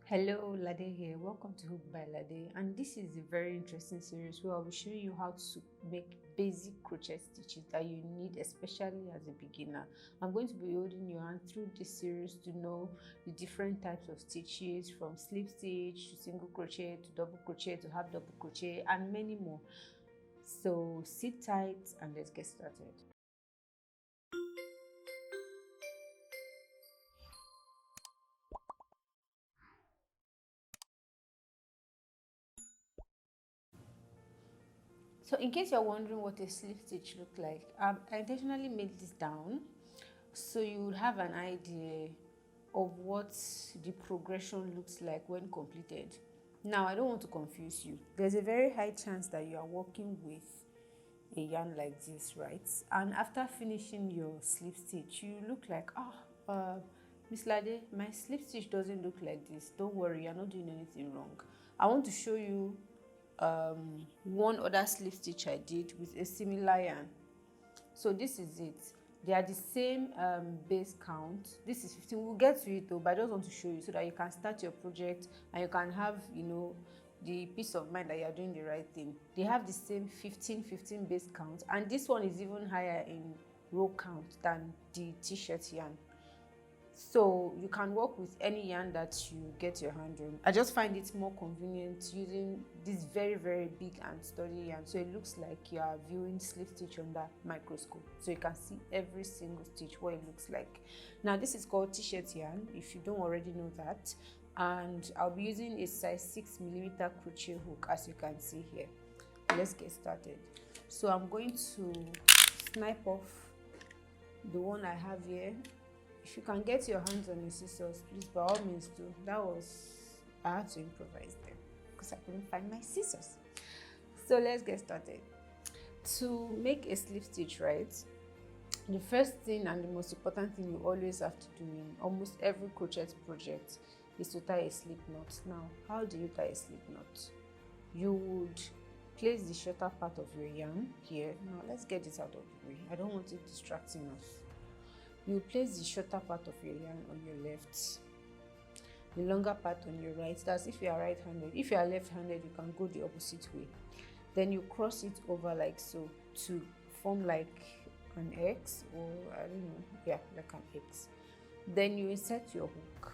Hello, Lade here. Welcome to Hook by Lade, and this is a very interesting series where I'll be showing you how to make basic crochet stitches that you need, especially as a beginner. I'm going to be holding your hand through this series to know the different types of stitches, from slip stitch to single crochet to double crochet to half double crochet and many more. So sit tight and let's get started. So in case you're wondering what a slip stitch looks like, I intentionally made this down so you would have an idea of what the progression looks like when completed. Now, I don't want to confuse you. There's a very high chance that you are working with a yarn like this, right? And after finishing your slip stitch, you look like, Miss Lade, my slip stitch doesn't look like this. Don't worry, you're not doing anything wrong. I want to show you one other slip stitch I did with a similar yarn. So this is it. They are the same base count. This is 15. We'll get to it though, but I just want to show you so that you can start your project and you can have, the peace of mind that you're doing the right thing. They have the same 15 base count, and this one is even higher in row count than the t-shirt yarn. So you can work with any yarn that you get your hand on. I just find it more convenient using this very big and sturdy yarn, so it looks like you are viewing slip stitch under microscope, so you can see every single stitch, what it looks like. Now this is called t-shirt yarn, if you don't already know that, and I'll be using a size 6mm crochet hook, as you can see here. Let's get started. So I'm going to snipe off the one I have here. If you can get your hands on your scissors, please, by all means do. I had to improvise there because I couldn't find my scissors. So let's get started. To make a slip stitch, right, the first thing and the most important thing you always have to do in almost every crochet project is to tie a slip knot. Now, how do you tie a slip knot? You would place the shorter part of your yarn here. Now let's get this out of the way. I don't want it distracting us. You place the shorter part of your yarn on your left, the longer part on your right. That's if you are right-handed. If you are left-handed, you can go the opposite way. Then you cross it over like so to form like an X, or I don't know, yeah, like an X. Then you insert your hook,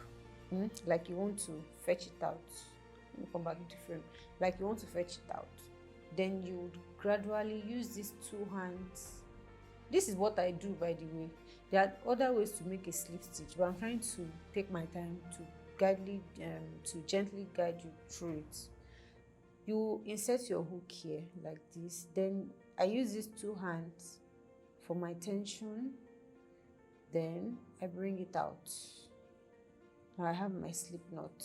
like you want to fetch it out. Let me come back different. Like you want to fetch it out. Then you would gradually use these two hands. This is what I do, by the way. There are other ways to make a slip stitch, but I'm trying to take my time to gently guide you through it. You insert your hook here like this. Then I use these two hands for my tension. Then I bring it out. Now I have my slip knot.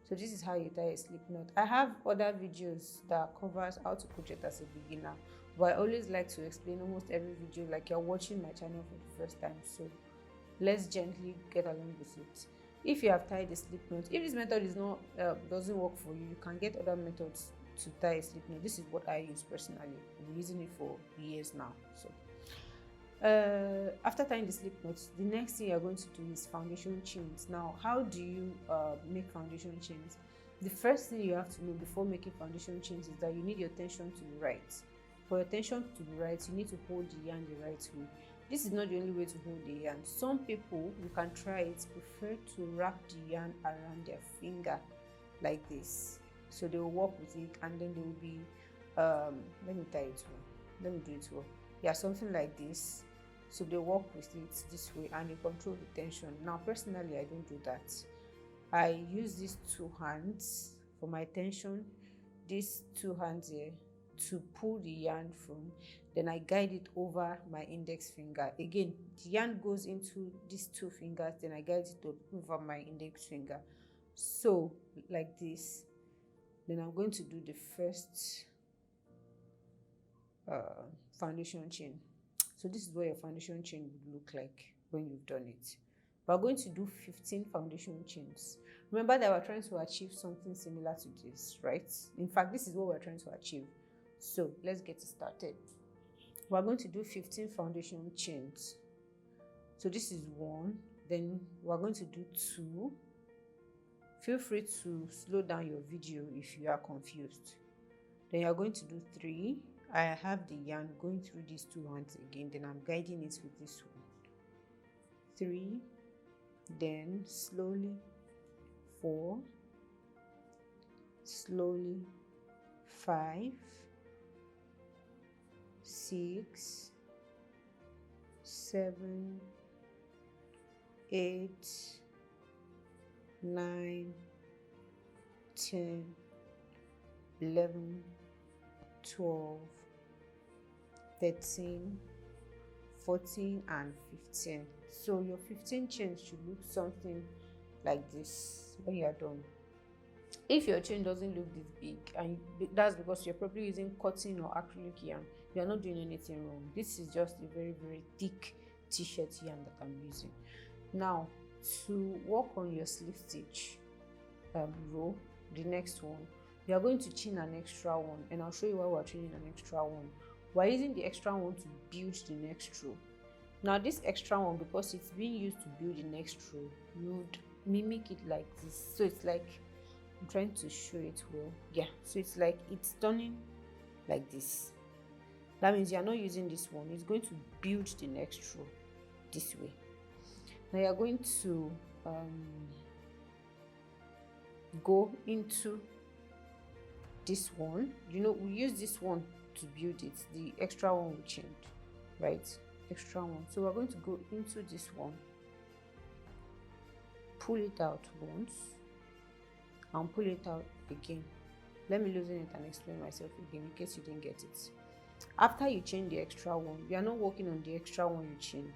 So this is how you tie a slip knot. I have other videos that covers how to crochet as a beginner, but I always like to explain almost every video like you're watching my channel for the first time. So let's gently get along with it. If you have tied a slip knot, if this method is not doesn't work for you, you can get other methods to tie a slip knot. This is what I use personally. I've been using it for years now. So after tying the slip knots, the next thing you're going to do is foundation chains. Now, how do you make foundation chains? The first thing you have to know before making foundation chains is that you need your tension to be right. For your tension to be right, you need to hold the yarn the right way. This is not the only way to hold the yarn. Some people, you can try it, prefer to wrap the yarn around their finger like this. So they will work with it, and then they will be let me tie it well. Let me do it well. Yeah, something like this. So they work with it this way and they control the tension. Now personally, I don't do that. I use these two hands for my tension, these two hands here to pull the yarn from, then I guide it over my index finger. Again, the yarn goes into these two fingers, then I guide it over my index finger. So like this. Then I'm going to do the first foundation chain. So this is what your foundation chain would look like when you've done it. We're going to do 15 foundation chains. Remember that we're trying to achieve something similar to this, right? In fact, this is what we're trying to achieve. So let's get started. We're going to do 15 foundation chains. So this is one. Then we're going to do 2, Feel free to slow down your video if you are confused. Then you are going to do 3. I have the yarn going through these 2 ones again, then I'm guiding it with this one. 3, then slowly 4, slowly 5, 6, 7, 8, 9, 10, 11, 12, 13, 14, and 15. So your 15 chains should look something like this when you are done. If your chain doesn't look this big, and that's because you're probably using cotton or acrylic yarn, you're not doing anything wrong. This is just a very, very thick t-shirt yarn that I'm using. Now, to work on your slip stitch row, the next one, we are going to chain an extra one, and I'll show you why we're chaining an extra one. We're using the extra one to build the next row. Now this extra one, because it's being used to build the next row, you would mimic it like this. So it's like, I'm trying to show it well. Yeah, so it's like it's turning like this. That means you're not using this one. It's going to build the next row this way. Now you're going to go into this one. You know, we use this one to build it, the extra one we chained, right? Extra one. So we're going to go into this one, pull it out once, and pull it out again. Let me loosen it and explain myself again in case you didn't get it. After you chain the extra one, you are not working on the extra one you chained,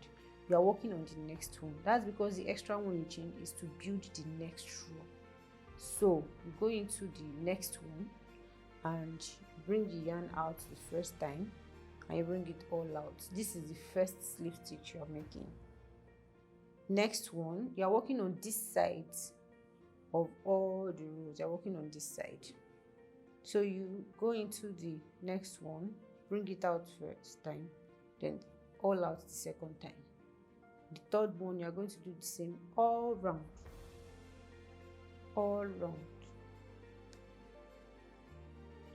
you are working on the next one. That's because the extra one you chained is to build the next row. So you go into the next one and bring the yarn out the first time, and you bring it all out. This is the first slip stitch you are making. Next one, you are working on this side of all the rows. You are working on this side. So you go into the next one, bring it out first time, then all out the second time. The third one, you are going to do the same all round. All round.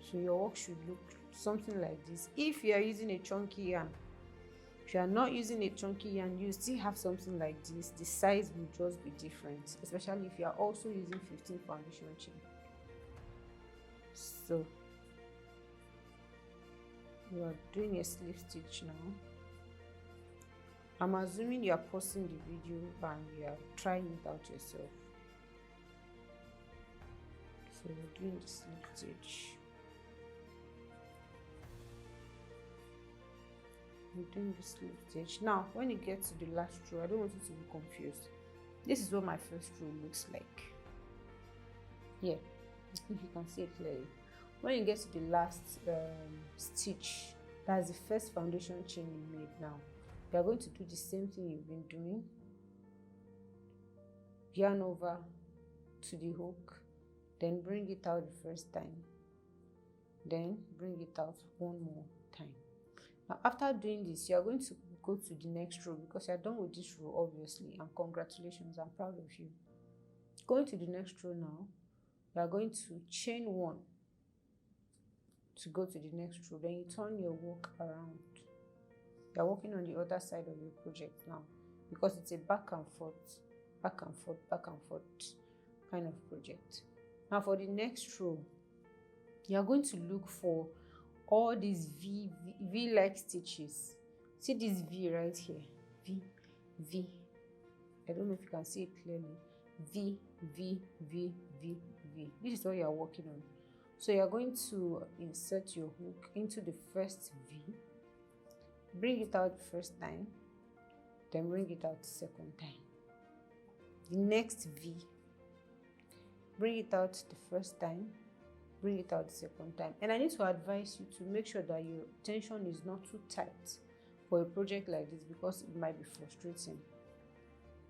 So your work should look something like this. If you are using a chunky yarn, if you are not using a chunky yarn, you still have something like this. The size will just be different, especially if you are also using 15 foundation chain. So you are doing a slip stitch now. I'm assuming you are pausing the video and you are trying it out yourself. So we're doing the slip stitch. We're doing the slip stitch. Now, when you get to the last row, I don't want you to be confused. This is what my first row looks like. Yeah, I think you can see it clearly. When you get to the last stitch, that's the first foundation chain you made. Now you are going to do the same thing you've been doing. Yarn over to the hook, then bring it out the first time, then bring it out one more time. Now after doing this, you are going to go to the next row because you are done with this row, obviously, and congratulations, I'm proud of you. Going to the next row now, you are going to chain one to go to the next row, then you turn your work around. You are working on the other side of your project now because it's a back and forth, back and forth, back and forth kind of project. Now for the next row, you are going to look for all these V-like stitches. See this V right here, V. I don't know if you can see it clearly. V. This is what you are working on. So you are going to insert your hook into the first V, bring it out the first time, then bring it out the second time. The next V, bring it out the first time, bring it out the second time. And I need to advise you to make sure that your tension is not too tight for a project like this because it might be frustrating.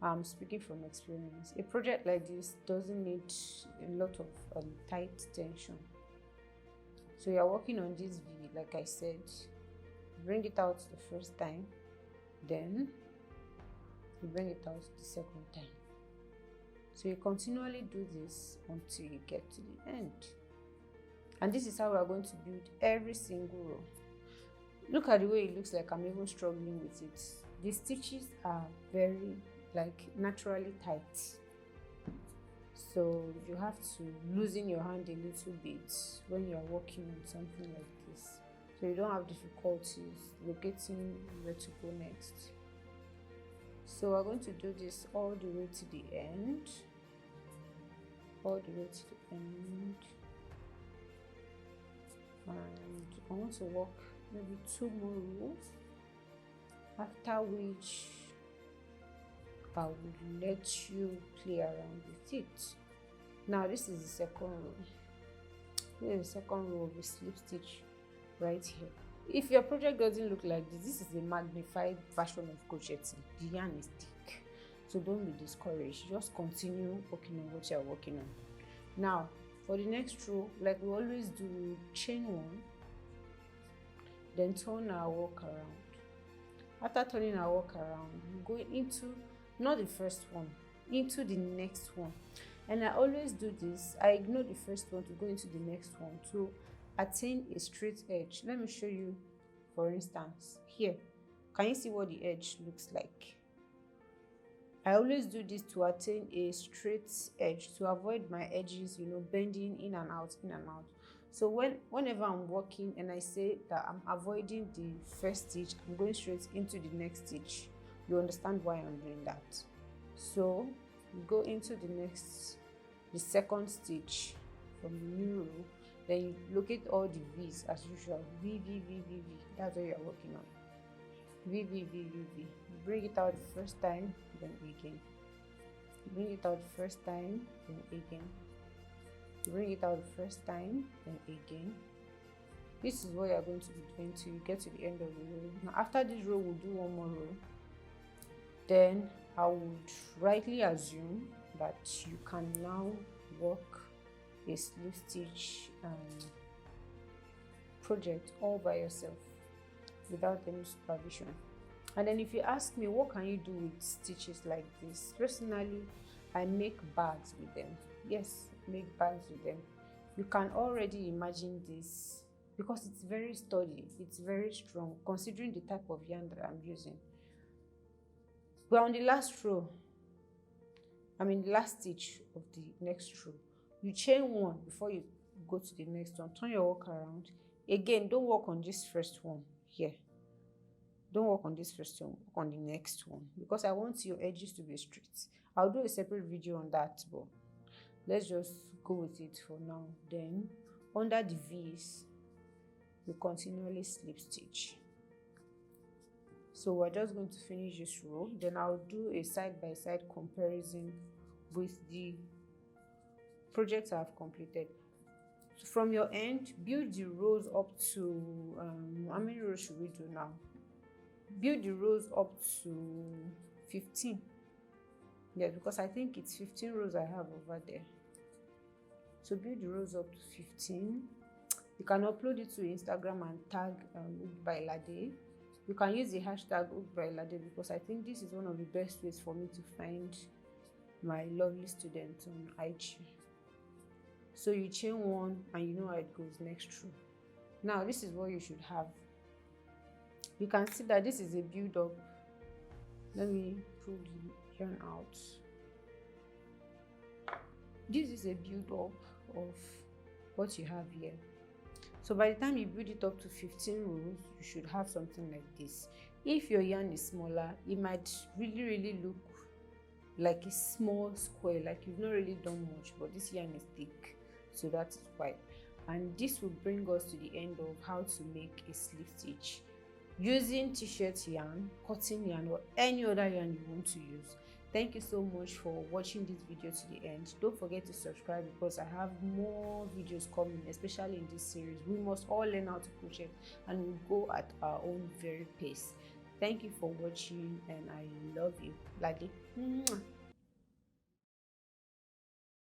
I'm speaking from experience. A project like this doesn't need a lot of tight tension. So you're working on this V, like I said, bring it out the first time, then you bring it out the second time. So you continually do this until you get to the end. And this is how we are going to build every single row. Look at the way it looks like I'm even struggling with it. The stitches are very naturally tight, so you have to loosen your hand a little bit when you're working on something like this, so you don't have difficulties locating where to go next. So we're going to do this all the way to the end, and I want to work maybe 2 more rows, after which I will let you play around with it. Now this is the second row. This is the second row of the slip stitch right here. If your project doesn't look like this, this is a magnified version of crocheting. The yarn is thick, so don't be discouraged. Just continue working on what you're working on. Now for the next row, like we always do, we chain 1, then turn our work around. After turning our work around, we go into not the first one, into the next one. And I always do this. I ignore the first one to go into the next one to attain a straight edge. Let me show you, for instance, here. Can you see what the edge looks like? I always do this to attain a straight edge, to avoid my edges, bending in and out, in and out. So whenever I'm working and I say that I'm avoiding the first stitch, I'm going straight into the next stitch. You understand why I'm doing that. So you go into the second stitch from the new row, then you locate all the V's as usual. V, V, V, V, V. That's what you're working on. V, V, V, V, V. You bring it out the first time, then again. You bring it out the first time, then again. You bring it out the first time, then again. This is what you're going to be doing till you get to the end of the row. Now after this row, we'll do 1 more row. Then I would rightly assume that you can now work a slip stitch project all by yourself without any supervision. And then if you ask me, what can you do with stitches like this? Personally, I make bags with them. Yes, make bags with them. You can already imagine this because it's very sturdy, it's very strong considering the type of yarn that I'm using. We're on the last row, the last stitch of the next row. You chain 1 before you go to the next one. Turn your work around. Again, don't work on this first one here. Don't work on this first one, work on the next one, because I want your edges to be straight. I'll do a separate video on that, but let's just go with it for now. Then under the V's, we continually slip stitch. So we're just going to finish this row, then I'll do a side-by-side comparison with the projects I've completed. So from your end, build the rows up to how many rows should we do now? Build the rows up to 15. Yeah, because I think it's 15 rows I have over there. So build the rows up to 15. You can upload it to Instagram and tag by Lade. You can use the hashtag by Lade because I think this is one of the best ways for me to find my lovely students on IG. So you chain 1 and you know how it goes next row. Now this is what you should have. You can see that this is a build up. Let me pull the yarn out. This is a build up of what you have here. So by the time you build it up to 15 rows, you should have something like this. If your yarn is smaller, it might really look like a small square, like you've not really done much, but this yarn is thick, so that is why. And this will bring us to the end of how to make a slip stitch using t-shirt yarn, cotton yarn, or any other yarn you want to use. Thank you so much for watching this video to the end. Don't forget to subscribe because I have more videos coming, especially in this series. We must all learn how to crochet and we'll go at our own very pace. Thank you for watching and I love you. Lade.